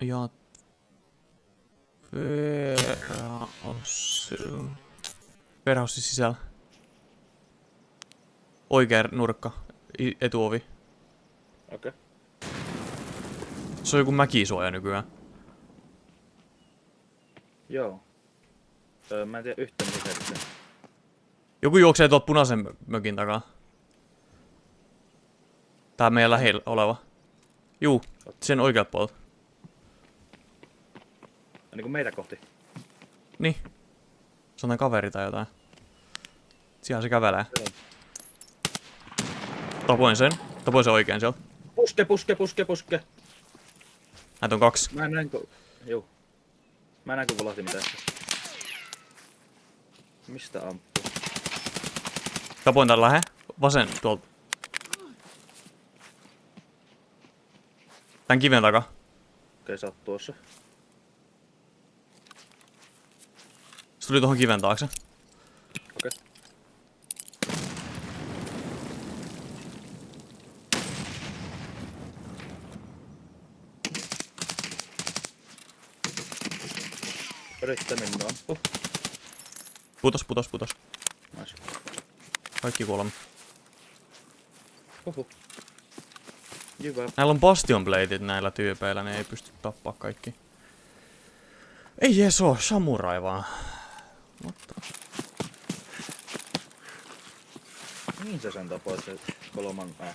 Ja... Warehouse sisällä. Oikea nurkka. Etuovi. Okei. Se on joku mäkisuoja nykyään. Joo. Mä en tiedä yhtään mitä se. Joku juoksee tuolta punaisen mökin takaa. Tää meidän lähellä oleva. Juu, sen oikealta puolelta. Niinku meitä kohti. Niin. Se on tän kaveri tai jotain. Siellä se kävelee. Tapoin sen. Tapoin sen oikein siellä. Puske. Näitä on 2. Mä näin kun... Juu. Mä näin kun volahti mitään. Mistä ampuu? Tapoin tän lähe. Vasen tuolta. Tän kiven takaa. Okei, sä oot tuossa. Se tuli tuohon kiven taakse. Okei. Yrittää minua ampua. Putos. Nice. Kaikki 3. Huhhuh. Hyvä. Näillä on bastion bladeit näillä tyypeillä, ne ei pysty tappaa kaikki. Ei jees oo, samurai vaan. What? Mihin sä sen tapoit se 3 A?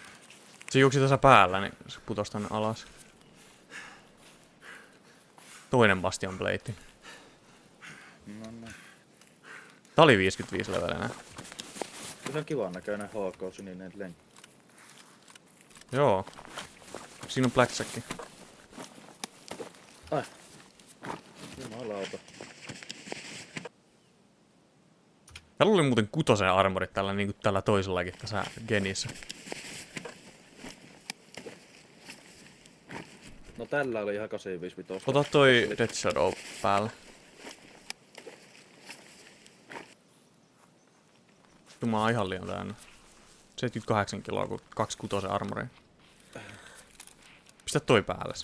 Se juoksi tässä päällä, niin se putosi tänne alas. Toinen bastion blade. No. Tää oli 55 levelenä. Se on kivan näköinen HK sininen lenkki. Joo. Siinä on blackjack. Ai. Jumalauta. Täällä oli muuten 6 armorit tällä niinku tällä toisellakin tässä genissä. No tällä oli ihan 855. Ota toi Dead Shadow päälle. Jumala ihan liian täynnä. 78 kiloa kun 26 armoria. Pistä toi päälle.